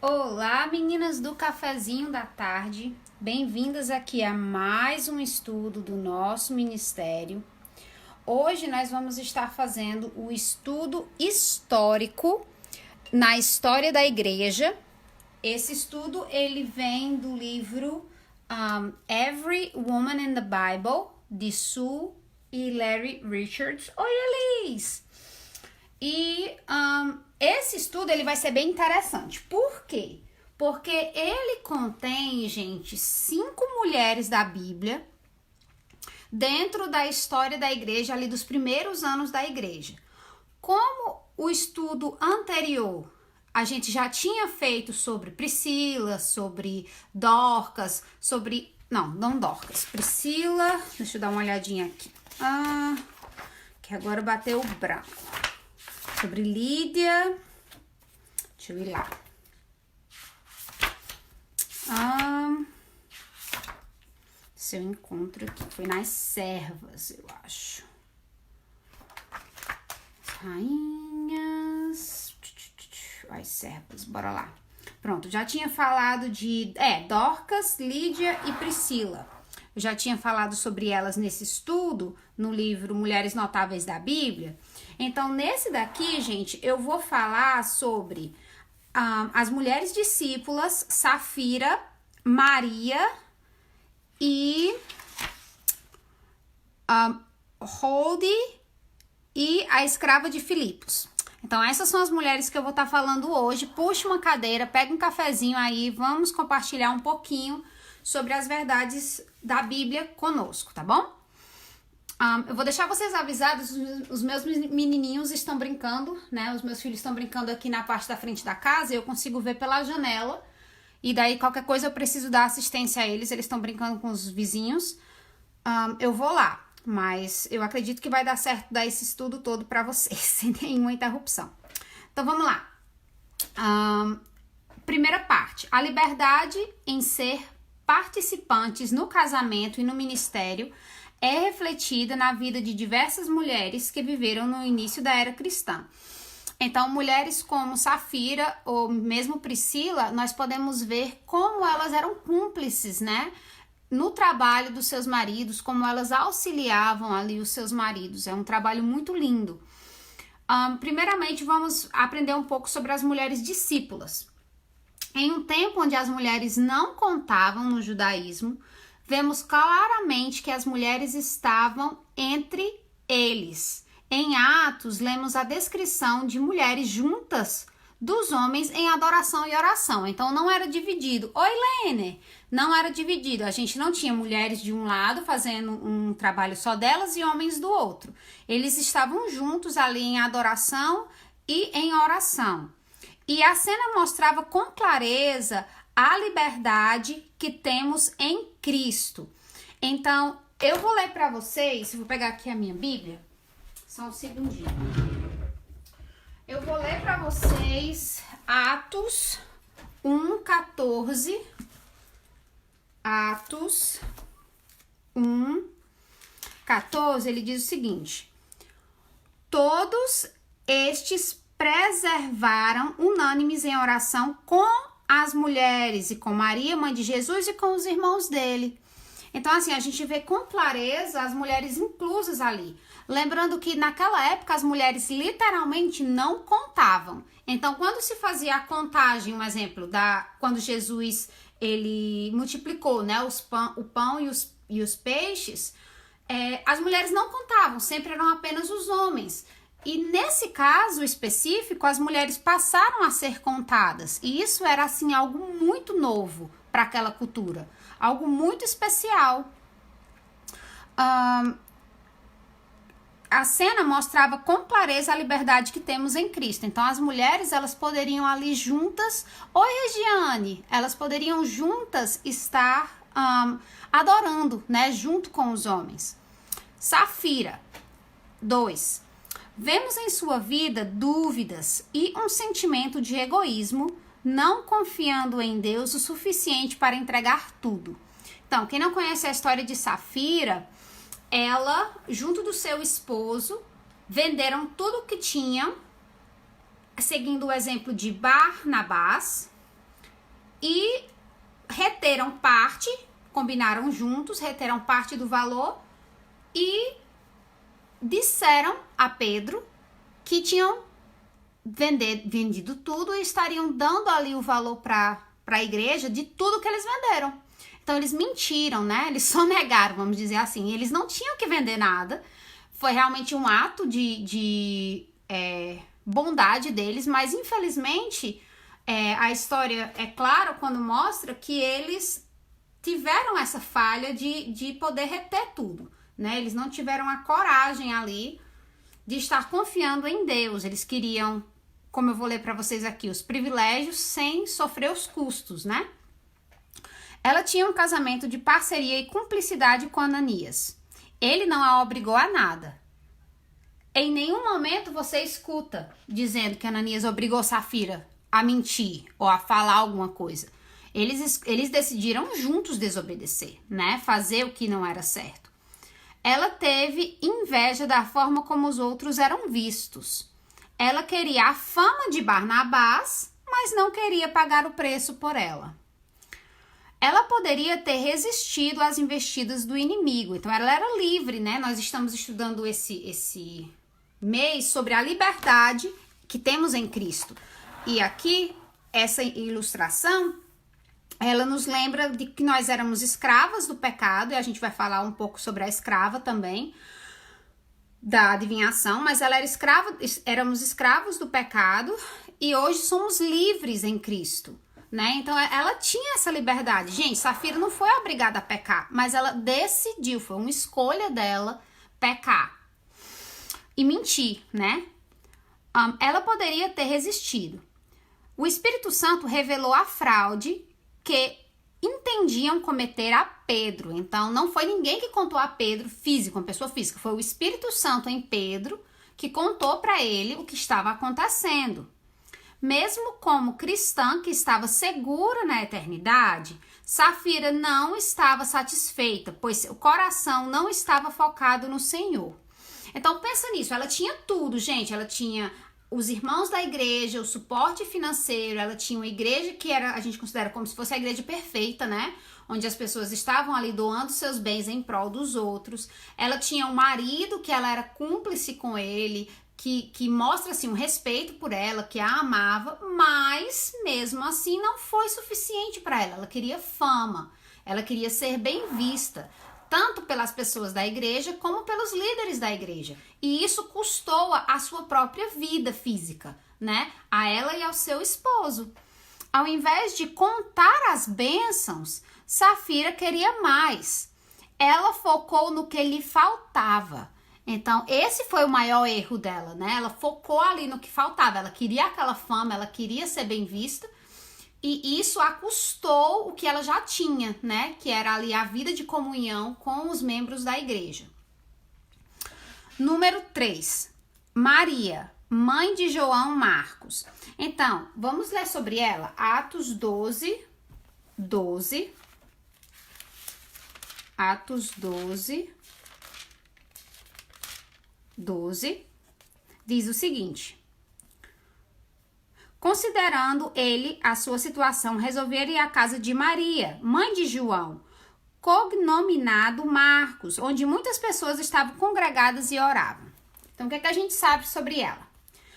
Olá, meninas do cafezinho da tarde, bem-vindas aqui a mais um estudo do nosso ministério. Hoje nós vamos estar fazendo o estudo histórico na história da igreja. Esse estudo ele vem do livro Every Woman in the Bible, de Sue e Larry Richards. Oi, Elis! E esse estudo ele vai ser bem interessante. Por quê? Porque ele contém, gente, 5 mulheres da Bíblia dentro da história da igreja, ali dos primeiros anos da igreja. Como o estudo anterior a gente já tinha feito sobre Priscila, sobre Dorcas, sobre... Não Dorcas. Priscila, deixa eu dar uma olhadinha aqui. Que agora bateu o branco. Sobre Lídia, deixa eu ir lá. Se eu encontro aqui, foi nas servas, eu acho. Rainhas, as servas, bora lá. Pronto, já tinha falado de Dorcas, Lídia e Priscila. Eu já tinha falado sobre elas nesse estudo, no livro Mulheres Notáveis da Bíblia. Então, nesse daqui, gente, eu vou falar sobre as mulheres discípulas, Safira, Maria e Rhode e a escrava de Filipos. Então, essas são as mulheres que eu vou estar falando hoje. Puxa uma cadeira, pega um cafezinho aí, vamos compartilhar um pouquinho sobre as verdades da Bíblia conosco, tá bom? Eu vou deixar vocês avisados, os meus menininhos estão brincando, né? Os meus filhos estão brincando aqui na parte da frente da casa, eu consigo ver pela janela, e daí qualquer coisa eu preciso dar assistência a eles estão brincando com os vizinhos. Eu vou lá, mas eu acredito que vai dar certo dar esse estudo todo pra vocês, sem nenhuma interrupção. Então vamos lá. Primeira parte, a liberdade em ser participantes no casamento e no ministério é refletida na vida de diversas mulheres que viveram no início da era cristã. Então, mulheres como Safira ou mesmo Priscila, nós podemos ver como elas eram cúmplices, né, no trabalho dos seus maridos, como elas auxiliavam ali os seus maridos. É um trabalho muito lindo. Primeiramente, vamos aprender um pouco sobre as mulheres discípulas. Em um tempo onde as mulheres não contavam no judaísmo, vemos claramente que as mulheres estavam entre eles. Em Atos, lemos a descrição de mulheres juntas dos homens em adoração e oração. Então, não era dividido. Oi, Lene! Não era dividido. A gente não tinha mulheres de um lado fazendo um trabalho só delas e homens do outro. Eles estavam juntos ali em adoração e em oração. E a cena mostrava com clareza a liberdade que temos em Cristo. Então, eu vou ler para vocês, vou pegar aqui a minha Bíblia, só um segundinho. Eu vou ler para vocês Atos 1:14. Atos 1:14, ele diz o seguinte: todos estes preservaram unânimes em oração com as mulheres e com Maria, mãe de Jesus, e com os irmãos dele. Então, assim, a gente vê com clareza as mulheres inclusas ali. Lembrando que naquela época as mulheres literalmente não contavam. Então, quando se fazia a contagem, um exemplo, quando Jesus ele multiplicou, né, o pão e os peixes, as mulheres não contavam, sempre eram apenas os homens. E nesse caso específico, as mulheres passaram a ser contadas. E isso era, assim, algo muito novo para aquela cultura. Algo muito especial. A cena mostrava com clareza a liberdade que temos em Cristo. Então, as mulheres, elas poderiam ali juntas... Oi, Regiane! Elas poderiam juntas estar adorando, né? Junto com os homens. Safira, 2. Vemos em sua vida dúvidas e um sentimento de egoísmo, não confiando em Deus o suficiente para entregar tudo. Então, quem não conhece a história de Safira, ela, junto do seu esposo, venderam tudo o que tinham, seguindo o exemplo de Barnabás, e reteram parte, combinaram juntos, reteram parte do valor e disseram a Pedro que tinham vendido tudo e estariam dando ali o valor para a igreja de tudo que eles venderam. Então eles mentiram, né? Eles sonegaram, vamos dizer assim. Eles não tinham que vender nada. Foi realmente um ato de bondade deles, mas infelizmente a história é clara quando mostra que eles tiveram essa falha de poder reter tudo, né? Eles não tiveram a coragem ali de estar confiando em Deus. Eles queriam, como eu vou ler para vocês aqui, os privilégios sem sofrer os custos, né? Ela tinha um casamento de parceria e cumplicidade com Ananias. Ele não a obrigou a nada. Em nenhum momento você escuta dizendo que Ananias obrigou Safira a mentir ou a falar alguma coisa. Eles decidiram juntos desobedecer, né? Fazer o que não era certo. Ela teve inveja da forma como os outros eram vistos. Ela queria a fama de Barnabás, mas não queria pagar o preço por ela. Ela poderia ter resistido às investidas do inimigo. Então, ela era livre, né? Nós estamos estudando esse mês sobre a liberdade que temos em Cristo. E aqui, essa ilustração, ela nos lembra de que nós éramos escravas do pecado, e a gente vai falar um pouco sobre a escrava também, da adivinhação, mas ela era escrava, éramos escravos do pecado, e hoje somos livres em Cristo, né? Então, ela tinha essa liberdade. Gente, Safira não foi obrigada a pecar, mas ela decidiu, foi uma escolha dela pecar e mentir, né? Ela poderia ter resistido. O Espírito Santo revelou a fraude que entendiam cometer a Pedro. Então, não foi ninguém que contou a Pedro físico, uma pessoa física. Foi o Espírito Santo em Pedro que contou para ele o que estava acontecendo. Mesmo como cristã que estava segura na eternidade, Safira não estava satisfeita, pois o coração não estava focado no Senhor. Então, pensa nisso. Ela tinha tudo, gente. Ela tinha os irmãos da igreja, o suporte financeiro, ela tinha uma igreja que a gente considera como se fosse a igreja perfeita, né? Onde as pessoas estavam ali doando seus bens em prol dos outros. Ela tinha um marido que ela era cúmplice com ele, que mostra assim um respeito por ela, que a amava, mas mesmo assim não foi suficiente para ela. Ela queria fama, ela queria ser bem vista, tanto pelas pessoas da igreja como pelos líderes da igreja. E isso custou a sua própria vida física, né? A ela e ao seu esposo. Ao invés de contar as bênçãos, Safira queria mais. Ela focou no que lhe faltava. Então, esse foi o maior erro dela, né? Ela focou ali no que faltava. Ela queria aquela fama, ela queria ser bem vista. E isso a custou o que ela já tinha, né? Que era ali a vida de comunhão com os membros da igreja. Número 3. Maria, mãe de João Marcos. Então, vamos ler sobre ela. Atos 12. Atos 12, diz o seguinte: considerando ele a sua situação, resolveram ir à casa de Maria, mãe de João, cognominado Marcos, onde muitas pessoas estavam congregadas e oravam. Então, o que é que a gente sabe sobre ela?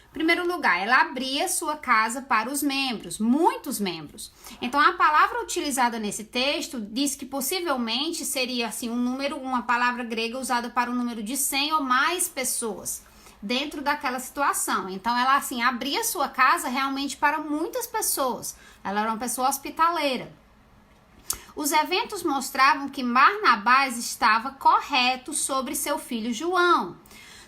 Em primeiro lugar, ela abria sua casa para os membros, muitos membros. Então, a palavra utilizada nesse texto diz que possivelmente seria assim um número, uma palavra grega usada para um número de 100 ou mais pessoas dentro daquela situação. Então, ela assim abria sua casa realmente para muitas pessoas. Ela era uma pessoa hospitaleira. Os eventos mostravam que Barnabás estava correto sobre seu filho João.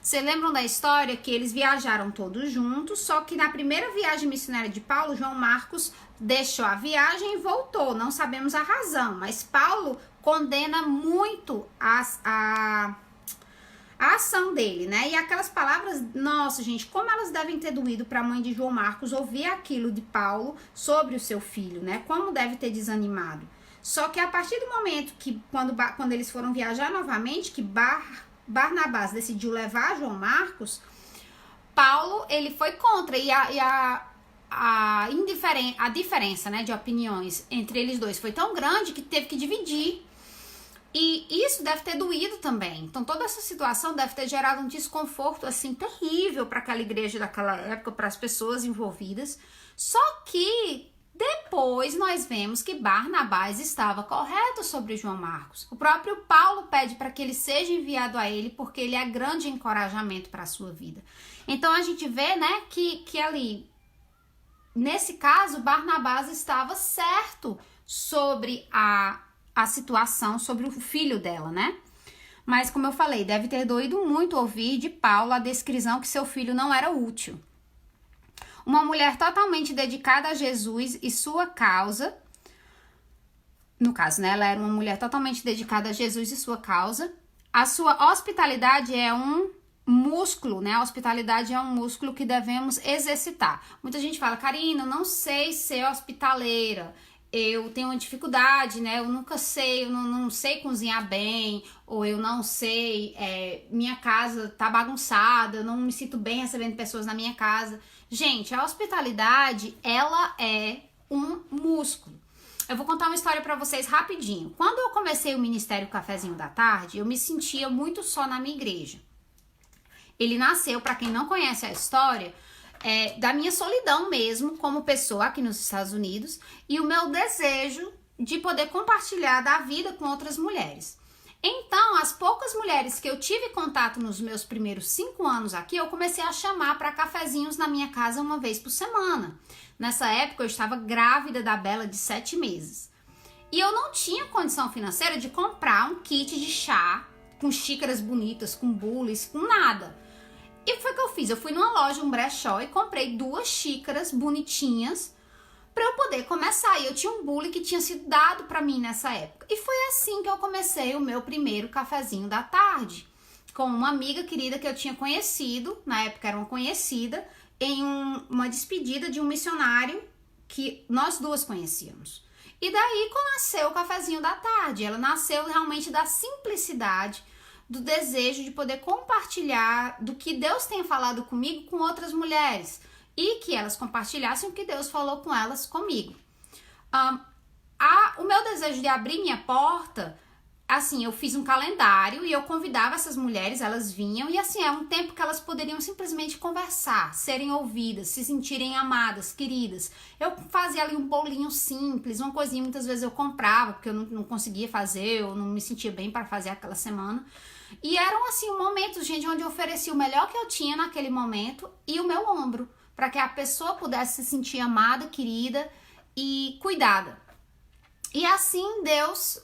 Vocês lembram da história que eles viajaram todos juntos, só que na primeira viagem missionária de Paulo, João Marcos deixou a viagem e voltou. Não sabemos a razão, mas Paulo condena muito a ação dele, né? E aquelas palavras, nossa, gente, como elas devem ter doído para a mãe de João Marcos ouvir aquilo de Paulo sobre o seu filho, né? Como deve ter desanimado. Só que a partir do momento que, quando eles foram viajar novamente, que Barnabás decidiu levar João Marcos, Paulo, ele foi contra, e a diferença, né, de opiniões entre eles dois foi tão grande que teve que dividir. E isso deve ter doído também. Então toda essa situação deve ter gerado um desconforto assim terrível para aquela igreja daquela época, para as pessoas envolvidas. Só que depois nós vemos que Barnabás estava correto sobre João Marcos. O próprio Paulo pede para que ele seja enviado a ele, porque ele é grande encorajamento para a sua vida. Então a gente vê, né, que ali, nesse caso, Barnabás estava certo sobre a situação, sobre o filho dela, né? Mas, como eu falei, deve ter doído muito ouvir de Paulo a descrição que seu filho não era útil. Uma mulher totalmente dedicada a Jesus e sua causa, no caso, né? Ela era uma mulher totalmente dedicada a Jesus e sua causa. A sua hospitalidade é um músculo, né? A hospitalidade é um músculo que devemos exercitar. Muita gente fala, Karina, eu não sei ser hospitaleira. Eu tenho uma dificuldade, né? Eu nunca sei, eu não sei cozinhar bem, ou eu não sei, minha casa tá bagunçada, eu não me sinto bem recebendo pessoas na minha casa. Gente, a hospitalidade, ela é um músculo. Eu vou contar uma história pra vocês rapidinho. Quando eu comecei o Ministério Cafezinho da Tarde, eu me sentia muito só na minha igreja. Ele nasceu, pra quem não conhece a história, da minha solidão mesmo como pessoa aqui nos Estados Unidos e o meu desejo de poder compartilhar da vida com outras mulheres. Então, as poucas mulheres que eu tive contato nos meus primeiros 5 anos aqui, eu comecei a chamar para cafezinhos na minha casa uma vez por semana. Nessa época, eu estava grávida da Bela de 7 meses. E eu não tinha condição financeira de comprar um kit de chá com xícaras bonitas, com bules, com nada. E o que foi que eu fiz? Eu fui numa loja, um brechó, e comprei 2 xícaras bonitinhas para eu poder começar. E eu tinha um bule que tinha sido dado para mim nessa época. E foi assim que eu comecei o meu primeiro cafezinho da tarde, com uma amiga querida que eu tinha conhecido, na época era uma conhecida, em uma despedida de um missionário que nós duas conhecíamos. E daí que nasceu o cafezinho da tarde. Ela nasceu realmente da simplicidade, do desejo de poder compartilhar do que Deus tem falado comigo com outras mulheres e que elas compartilhassem o que Deus falou com elas comigo. O meu desejo de abrir minha porta, assim, eu fiz um calendário e eu convidava essas mulheres, elas vinham e assim, é um tempo que elas poderiam simplesmente conversar, serem ouvidas, se sentirem amadas, queridas. Eu fazia ali um bolinho simples, uma coisinha muitas vezes eu comprava, porque eu não conseguia fazer, eu não me sentia bem para fazer aquela semana. E eram assim momentos, gente, onde eu oferecia o melhor que eu tinha naquele momento e o meu ombro, para que a pessoa pudesse se sentir amada, querida e cuidada. E assim Deus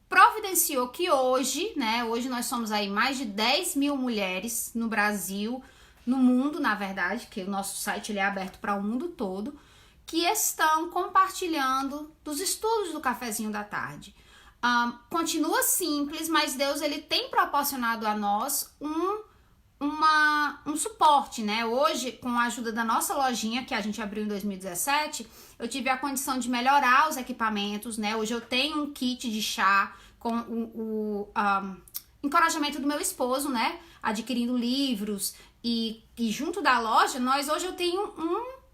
providenciou que hoje, né, hoje nós somos aí mais de 10 mil mulheres no Brasil, no mundo, na verdade, que o nosso site ele é aberto para o mundo todo, que estão compartilhando dos estudos do cafezinho da tarde. Continua simples, mas Deus ele tem proporcionado a nós um suporte, né? Hoje, com a ajuda da nossa lojinha, que a gente abriu em 2017, eu tive a condição de melhorar os equipamentos, né? Hoje eu tenho um kit de chá com o encorajamento do meu esposo, né? Adquirindo livros e junto da loja, hoje eu tenho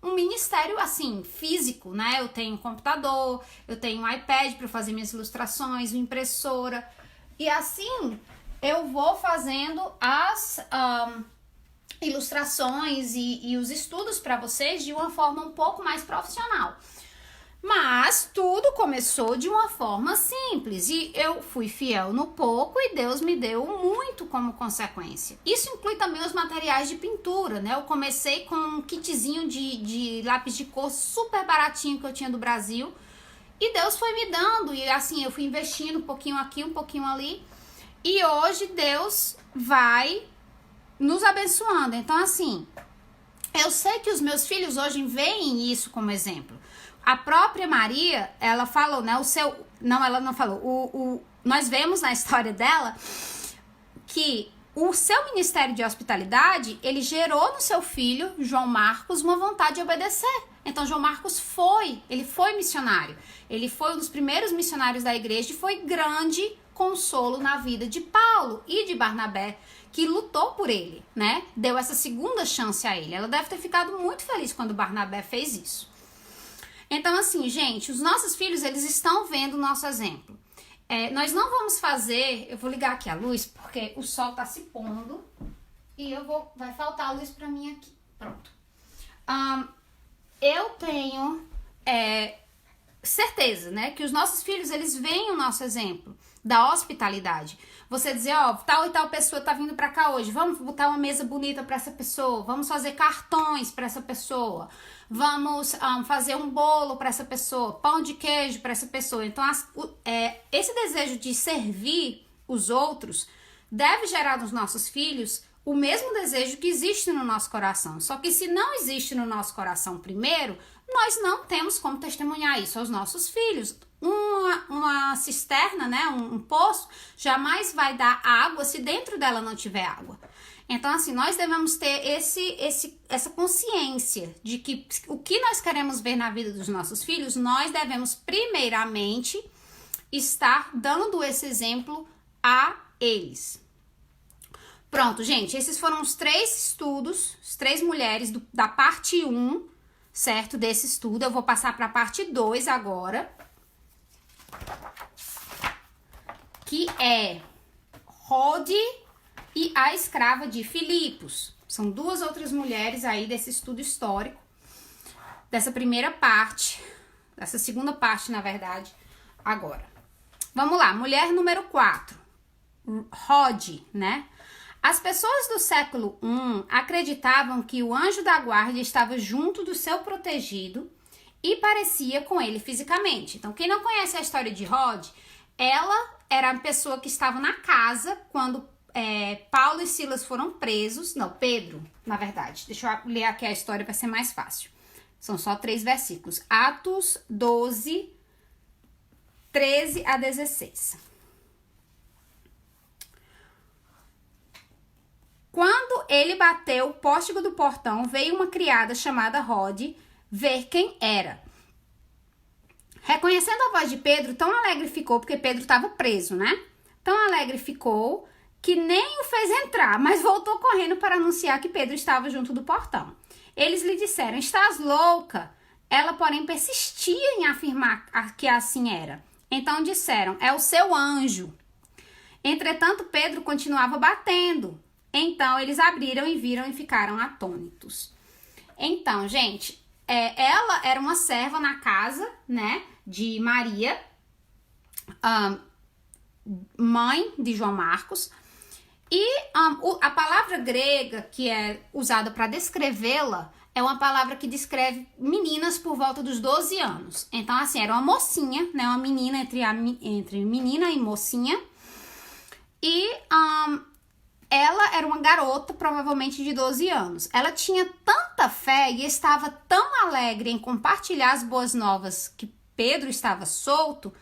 um ministério assim, físico, né? Eu tenho um computador, eu tenho um iPad para fazer minhas ilustrações, uma impressora. E assim eu vou fazendo as ilustrações e os estudos para vocês de uma forma um pouco mais profissional. Mas tudo começou de uma forma simples e eu fui fiel no pouco e Deus me deu muito como consequência. Isso inclui também os materiais de pintura, né? Eu comecei com um kitzinho de lápis de cor super baratinho que eu tinha do Brasil e Deus foi me dando e assim eu fui investindo um pouquinho aqui, um pouquinho ali e hoje Deus vai nos abençoando. Então assim, eu sei que os meus filhos hoje veem isso como exemplo. A própria Maria, ela falou, né, ela não falou, nós vemos na história dela que o seu ministério de hospitalidade, ele gerou no seu filho, João Marcos, uma vontade de obedecer. Então João Marcos ele foi missionário. Ele foi um dos primeiros missionários da igreja e foi grande consolo na vida de Paulo e de Barnabé, que lutou por ele, né? Deu essa segunda chance a ele. Ela deve ter ficado muito feliz quando Barnabé fez isso. Então, assim, gente, os nossos filhos, eles estão vendo o nosso exemplo. Nós não vamos fazer... Eu vou ligar aqui a luz, porque o sol tá se pondo e vai faltar luz pra mim aqui. Pronto. Eu tenho certeza, né, que os nossos filhos, eles veem o nosso exemplo da hospitalidade. Você dizer, tal e tal pessoa tá vindo pra cá hoje, vamos botar uma mesa bonita pra essa pessoa, vamos fazer cartões pra essa pessoa, vamos fazer um bolo pra essa pessoa, pão de queijo pra essa pessoa. Então, esse desejo de servir os outros deve gerar nos nossos filhos o mesmo desejo que existe no nosso coração. Só que se não existe no nosso coração primeiro, nós não temos como testemunhar isso aos nossos filhos. Uma cisterna, né, um poço, jamais vai dar água se dentro dela não tiver água. Então, assim, nós devemos ter essa consciência de que o que nós queremos ver na vida dos nossos filhos, nós devemos primeiramente estar dando esse exemplo a eles. Pronto, gente, esses foram os 3 estudos, as 3 mulheres da parte 1, certo, desse estudo. Eu vou passar para a parte 2 agora, que é Rode e a escrava de Filipos. São 2 outras mulheres aí desse estudo histórico, dessa primeira parte, dessa segunda parte, na verdade, agora. Vamos lá, mulher número 4, Rode, né? As pessoas do século I acreditavam que o anjo da guarda estava junto do seu protegido e parecia com ele fisicamente. Então, quem não conhece a história de Rode, ela era a pessoa que estava na casa quando Paulo e Silas foram presos. Não, Pedro, na verdade. Deixa eu ler aqui a história para ser mais fácil. São só 3 versículos. Atos 12, 13 a 16. Quando ele bateu o póstigo do portão, veio uma criada chamada Rode ver quem era. Reconhecendo a voz de Pedro, tão alegre ficou, porque Pedro estava preso, né? Tão alegre ficou que nem o fez entrar, mas voltou correndo para anunciar que Pedro estava junto do portão. Eles lhe disseram, estás louca? Ela, porém, persistia em afirmar que assim era. Então disseram, é o seu anjo. Entretanto, Pedro continuava batendo. Então, eles abriram e viram e ficaram atônitos. Então, gente, ela era uma serva na casa, né, de Maria, mãe de João Marcos. E a palavra grega que é usada para descrevê-la é uma palavra que descreve meninas por volta dos 12 anos. Então, assim, era uma mocinha, né, uma menina entre menina e mocinha. E ela era uma garota, provavelmente de 12 anos. Ela tinha tanta fé e estava tão alegre em compartilhar as boas novas que Pedro estava solto,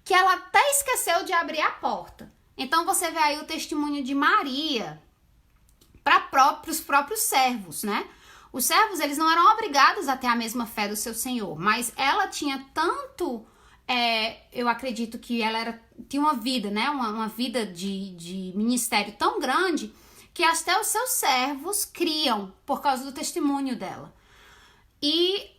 que ela até esqueceu de abrir a porta. Então você vê aí o testemunho de Maria para os próprios servos, né? Os servos, eles não eram obrigados a ter a mesma fé do seu senhor, mas ela tinha tanto... eu acredito que ela tinha uma vida, né? Uma vida de ministério tão grande que até os seus servos criam por causa do testemunho dela. E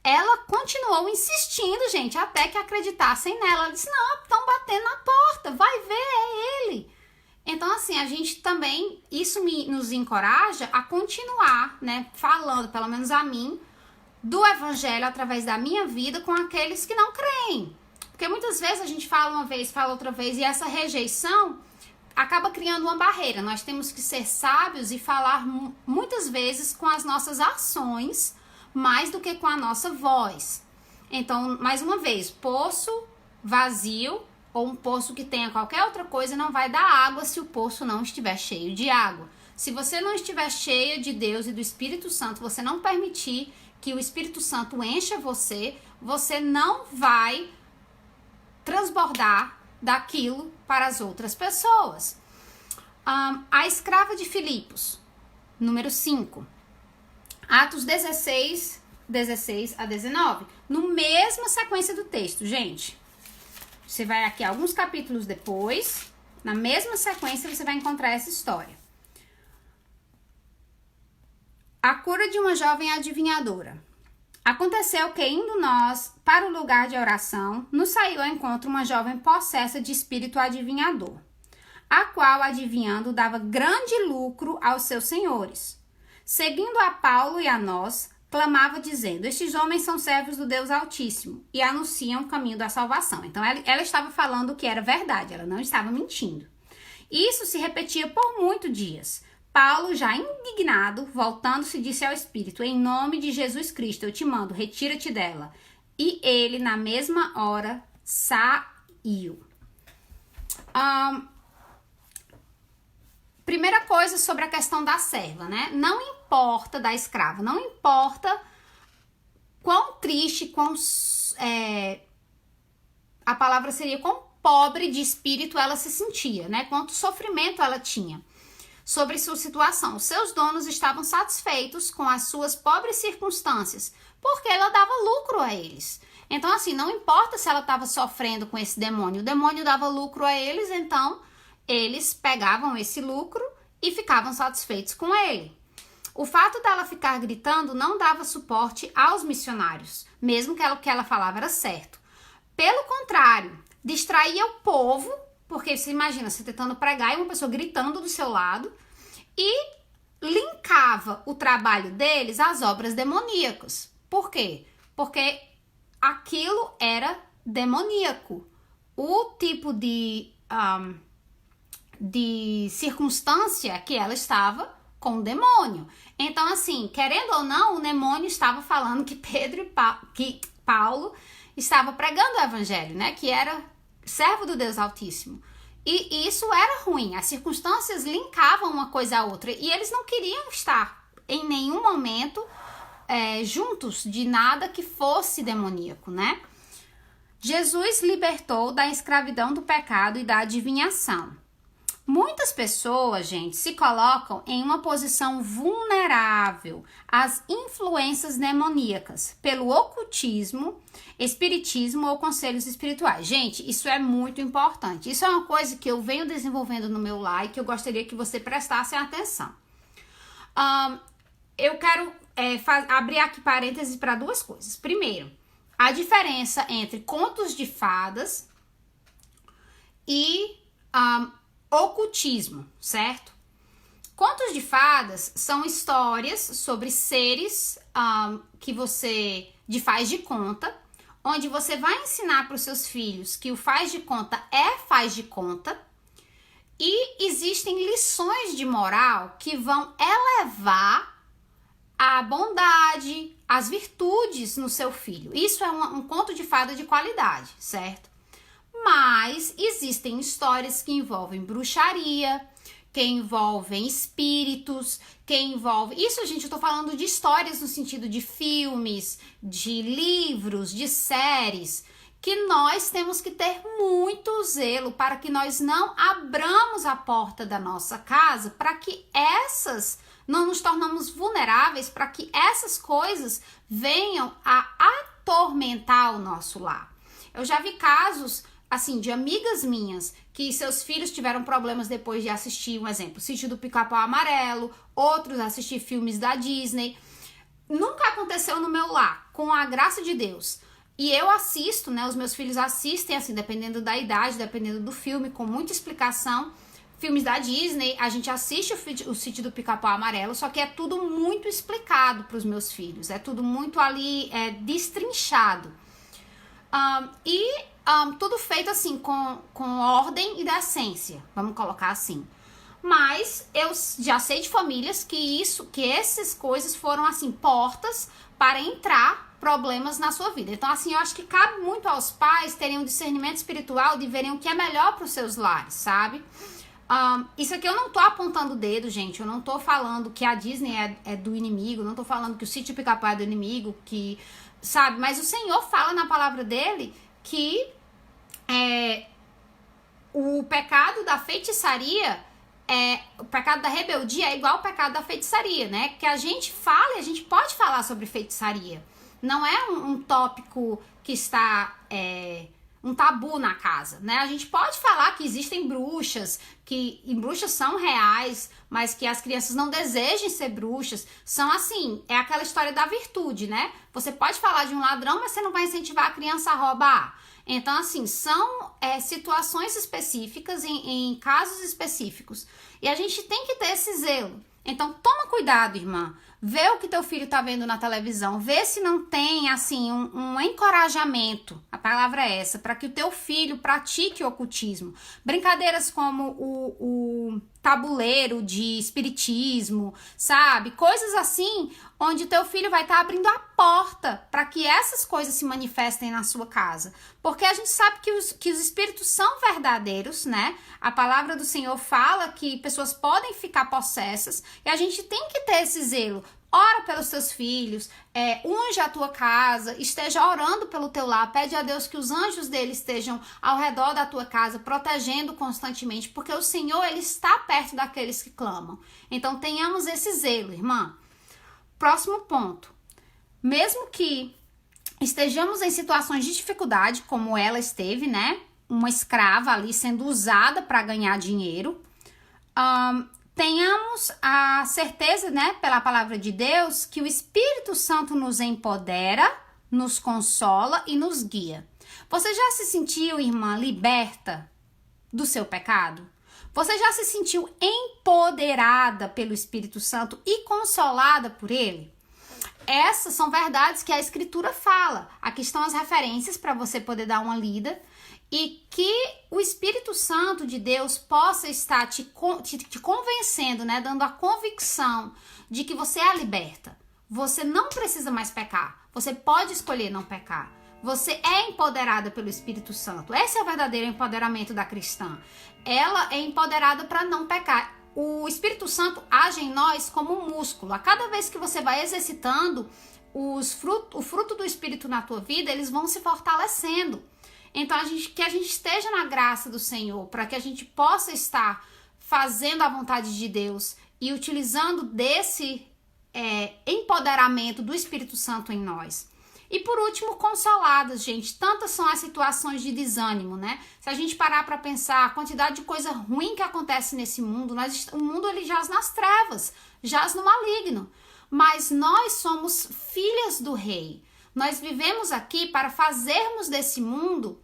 ela continuou insistindo, gente, até que acreditassem nela. Ela disse, não, estão batendo na porta, vai ver, é ele. Então, assim, a gente também, isso nos encoraja a continuar, né? Falando, pelo menos a mim, do evangelho através da minha vida com aqueles que não creem. Porque muitas vezes a gente fala uma vez, fala outra vez, e essa rejeição acaba criando uma barreira. Nós temos que ser sábios e falar muitas vezes com as nossas ações, mais do que com a nossa voz. Então, mais uma vez, poço vazio ou um poço que tenha qualquer outra coisa não vai dar água se o poço não estiver cheio de água. Se você não estiver cheia de Deus e do Espírito Santo, você não permitir que o Espírito Santo encha você, você não vai transbordar daquilo para as outras pessoas. A escrava de Filipos, número 5. Atos 16, 16 a 19. No mesma sequência do texto, gente. Você vai aqui alguns capítulos depois, na mesma sequência você vai encontrar essa história. A cura de uma jovem adivinhadora. Aconteceu que, indo nós para o lugar de oração, nos saiu ao encontro uma jovem possessa de espírito adivinhador, a qual, adivinhando, dava grande lucro aos seus senhores. Seguindo a Paulo e a nós, clamava dizendo: estes homens são servos do Deus Altíssimo e anunciam o caminho da salvação. Então ela estava falando o que era verdade, ela não estava mentindo. Isso se repetia por muitos dias. Paulo, já indignado, voltando-se, disse ao Espírito: em nome de Jesus Cristo, eu te mando, retira-te dela. E ele, na mesma hora, saiu. Primeira coisa sobre a questão da serva, né? Não importa da escrava, não importa quão triste, a palavra seria quão pobre de espírito ela se sentia, né? Quanto sofrimento ela tinha sobre sua situação. Os seus donos estavam satisfeitos com as suas pobres circunstâncias, porque ela dava lucro a eles. Então, assim, não importa se ela estava sofrendo com esse demônio, o demônio dava lucro a eles, então eles pegavam esse lucro e ficavam satisfeitos com ele. O fato dela ficar gritando não dava suporte aos missionários, mesmo que o que ela falava era certo. Pelo contrário, distraía o povo, porque você imagina, você tentando pregar e uma pessoa gritando do seu lado, e linkava o trabalho deles às obras demoníacas. Por quê? Porque aquilo era demoníaco. O tipo de circunstância que ela estava com o demônio. Então, assim, querendo ou não, o demônio estava falando que que Paulo estava pregando o evangelho, né? Que era servo do Deus Altíssimo. E isso era ruim. As circunstâncias linkavam uma coisa à outra. E eles não queriam estar em nenhum momento juntos de nada que fosse demoníaco, né? Jesus libertou da escravidão do pecado e da adivinhação. Muitas pessoas, gente, se colocam em uma posição vulnerável às influências demoníacas pelo ocultismo, espiritismo ou conselhos espirituais. Gente, isso é muito importante. Isso é uma coisa que eu venho desenvolvendo no meu lar e que eu gostaria que você prestasse atenção. Eu quero abrir aqui parênteses para duas coisas. Primeiro, a diferença entre contos de fadas e ocultismo, certo? Contos de fadas são histórias sobre seres que você faz de conta, onde você vai ensinar para os seus filhos que o faz de conta faz de conta, e existem lições de moral que vão elevar a bondade, as virtudes no seu filho. Isso é um conto de fada de qualidade, certo? Mas existem histórias que envolvem bruxaria, que envolvem espíritos, que envolvem... Isso, gente, eu tô falando de histórias no sentido de filmes, de livros, de séries, que nós temos que ter muito zelo para que nós não abramos a porta da nossa casa, para que não nos tornamos vulneráveis, para que essas coisas venham a atormentar o nosso lar. Eu já vi casos assim, de amigas minhas, que seus filhos tiveram problemas depois de assistir, um exemplo, Sítio do Pica-Pau Amarelo, outros assistir filmes da Disney. Nunca aconteceu no meu lar, com a graça de Deus. E eu assisto, né, os meus filhos assistem, assim, dependendo da idade, dependendo do filme, com muita explicação. Filmes da Disney, a gente assiste o Sítio do Pica-Pau Amarelo, só que é tudo muito explicado para os meus filhos, é tudo muito ali destrinchado. Tudo feito assim com ordem e decência, vamos colocar assim. Mas eu já sei de famílias que essas coisas foram assim portas para entrar problemas na sua vida. Então, assim, eu acho que cabe muito aos pais terem um discernimento espiritual de verem o que é melhor para os seus lares, sabe? Isso aqui eu não tô apontando o dedo, gente. Eu não tô falando que a Disney é do inimigo, não tô falando que o Sítio Pica-Pau é do inimigo, sabe? Mas o Senhor fala na palavra dele que o pecado da feitiçaria, o pecado da rebeldia é igual ao pecado da feitiçaria, né? Que a gente fala e a gente pode falar sobre feitiçaria. não é um tópico que está um tabu na casa, né? A gente pode falar que existem bruxas, e bruxas são reais, mas que as crianças não desejem ser bruxas. São assim, é aquela história da virtude, né? Você pode falar de um ladrão, mas você não vai incentivar a criança a roubar. Então, assim, são situações específicas, em casos específicos. E a gente tem que ter esse zelo. Então, toma cuidado, irmã. Vê o que teu filho tá vendo na televisão. Vê se não tem, assim, um encorajamento. A palavra é essa. Para que o teu filho pratique o ocultismo. Brincadeiras como o tabuleiro de espiritismo, sabe? Coisas assim, onde teu filho vai estar abrindo a porta para que essas coisas se manifestem na sua casa. Porque a gente sabe que os espíritos são verdadeiros, né? A palavra do Senhor fala que pessoas podem ficar possessas e a gente tem que ter esse zelo. Ora pelos teus filhos, unge a tua casa, esteja orando pelo teu lar, pede a Deus que os anjos dele estejam ao redor da tua casa, protegendo constantemente, porque o Senhor, ele está perto daqueles que clamam. Então, tenhamos esse zelo, irmã. Próximo ponto. Mesmo que estejamos em situações de dificuldade, como ela esteve, né? Uma escrava ali sendo usada para ganhar dinheiro, tenhamos a certeza, né, pela palavra de Deus, que o Espírito Santo nos empodera, nos consola e nos guia. Você já se sentiu, irmã, liberta do seu pecado? Você já se sentiu empoderada pelo Espírito Santo e consolada por ele? Essas são verdades que a Escritura fala. Aqui estão as referências para você poder dar uma lida. E que o Espírito Santo de Deus possa estar te convencendo, né? Dando a convicção de que você é liberta. Você não precisa mais pecar. Você pode escolher não pecar. Você é empoderada pelo Espírito Santo. Esse é o verdadeiro empoderamento da cristã. Ela é empoderada para não pecar. O Espírito Santo age em nós como um músculo. A cada vez que você vai exercitando o fruto do Espírito na tua vida, eles vão se fortalecendo. Então, que a gente esteja na graça do Senhor, para que a gente possa estar fazendo a vontade de Deus e utilizando desse empoderamento do Espírito Santo em nós. E por último, consoladas, gente. Tantas são as situações de desânimo, né? Se a gente parar para pensar a quantidade de coisa ruim que acontece nesse mundo, o mundo ele jaz nas trevas, jaz no maligno. Mas nós somos filhas do Rei. Nós vivemos aqui para fazermos desse mundo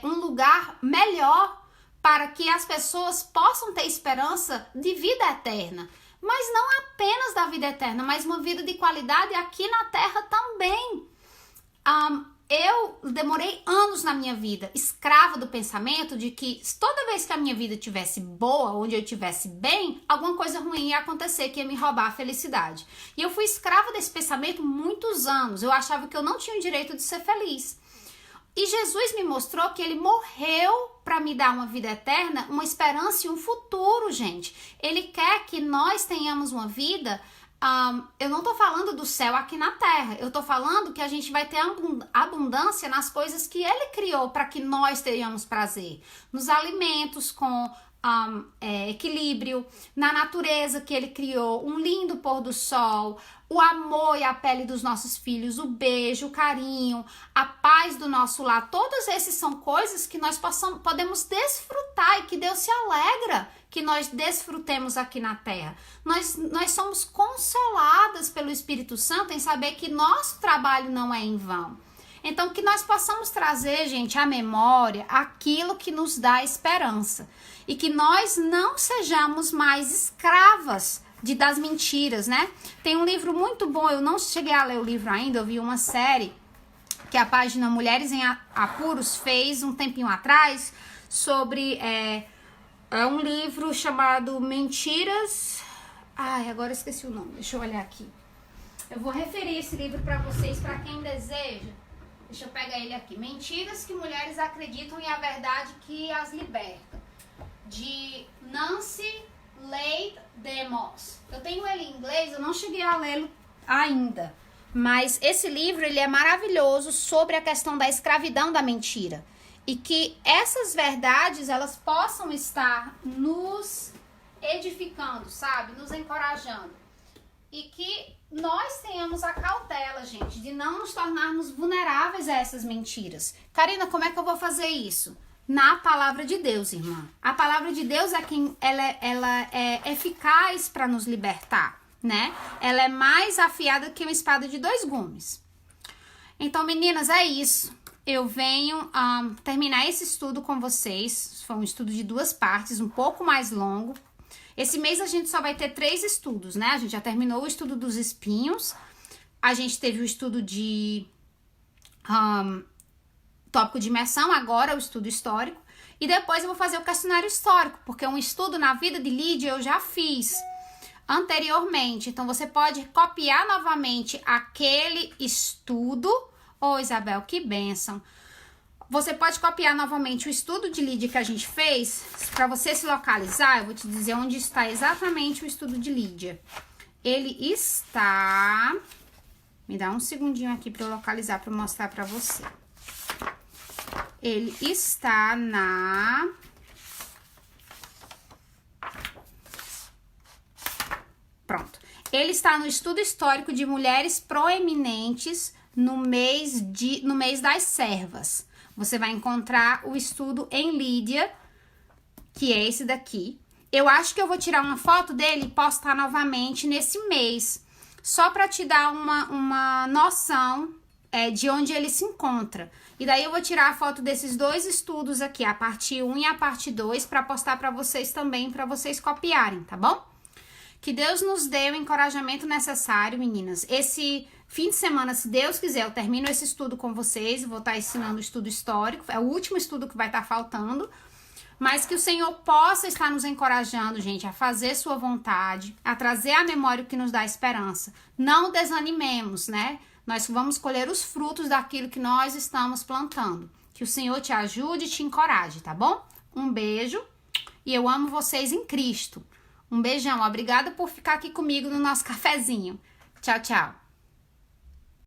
um lugar melhor para que as pessoas possam ter esperança de vida eterna. Mas não apenas da vida eterna, mas uma vida de qualidade aqui na terra também. Eu demorei anos na minha vida escrava do pensamento de que toda vez que a minha vida tivesse boa, onde eu estivesse bem, alguma coisa ruim ia acontecer, que ia me roubar a felicidade. E eu fui escrava desse pensamento muitos anos. Eu achava que eu não tinha o direito de ser feliz. E Jesus me mostrou que ele morreu para me dar uma vida eterna, uma esperança e um futuro, gente. Ele quer que nós tenhamos uma vida. Eu não tô falando do céu aqui na terra. Eu tô falando que a gente vai ter abundância nas coisas que ele criou para que nós tenhamos prazer. Nos alimentos com equilíbrio, na natureza que ele criou, um lindo pôr do sol, o amor e a pele dos nossos filhos, o beijo, o carinho, a paz do nosso lar. Todas essas são coisas que nós podemos desfrutar e que Deus se alegra que nós desfrutemos aqui na terra. Nós somos consoladas pelo Espírito Santo em saber que nosso trabalho não é em vão. Então, que nós possamos trazer, gente, à memória aquilo que nos dá esperança. E que nós não sejamos mais escravas das mentiras, né? Tem um livro muito bom, eu não cheguei a ler o livro ainda, eu vi uma série que a página Mulheres em Apuros fez um tempinho atrás sobre um livro chamado Mentiras... Ai, agora eu esqueci o nome, deixa eu olhar aqui. Eu vou referir esse livro para vocês, para quem deseja. Deixa eu pegar ele aqui. Mentiras que mulheres acreditam e a verdade que as liberta. De Nancy Leigh DeMoss. Eu tenho ele em inglês, eu não cheguei a lê-lo ainda. Mas esse livro, ele é maravilhoso sobre a questão da escravidão da mentira. E que essas verdades, elas possam estar nos edificando, sabe? Nos encorajando. E que nós tenhamos a cautela, gente, de não nos tornarmos vulneráveis a essas mentiras. Karina, como é que eu vou fazer isso? Na palavra de Deus, irmã. A palavra de Deus é quem ela é eficaz para nos libertar, né? Ela é mais afiada que uma espada de 2 gumes. Então, meninas, é isso. Eu venho terminar esse estudo com vocês. Foi um estudo de 2 partes, um pouco mais longo. Esse mês a gente só vai ter 3 estudos, né? A gente já terminou o estudo dos espinhos. A gente teve o estudo de tópico de imersão, agora o estudo histórico. E depois eu vou fazer o questionário histórico, porque um estudo na vida de Lídia eu já fiz anteriormente. Então, você pode copiar novamente aquele estudo. Ô, Isabel, que bênção! Você pode copiar novamente o estudo de Lídia que a gente fez. Para você se localizar, eu vou te dizer onde está exatamente o estudo de Lídia. Ele está... Me dá um segundinho aqui para eu localizar, para mostrar para você. Ele está na... Pronto. Ele está no estudo histórico de mulheres proeminentes no mês das servas. Você vai encontrar o estudo em Lídia, que é esse daqui. Eu acho que eu vou tirar uma foto dele e postar novamente nesse mês, só para te dar uma noção de onde ele se encontra. E daí eu vou tirar a foto desses 2 estudos aqui, a parte 1 e a parte 2, para postar para vocês também, para vocês copiarem, tá bom? Que Deus nos dê o encorajamento necessário, meninas. Esse fim de semana, se Deus quiser, eu termino esse estudo com vocês. Vou estar ensinando o estudo histórico. É o último estudo que vai estar faltando. Mas que o Senhor possa estar nos encorajando, gente, a fazer sua vontade, a trazer à memória o que nos dá esperança. Não desanimemos, né? Nós vamos colher os frutos daquilo que nós estamos plantando. Que o Senhor te ajude e te encoraje, tá bom? Um beijo e eu amo vocês em Cristo. Um beijão, obrigada por ficar aqui comigo no nosso cafezinho. Tchau, tchau.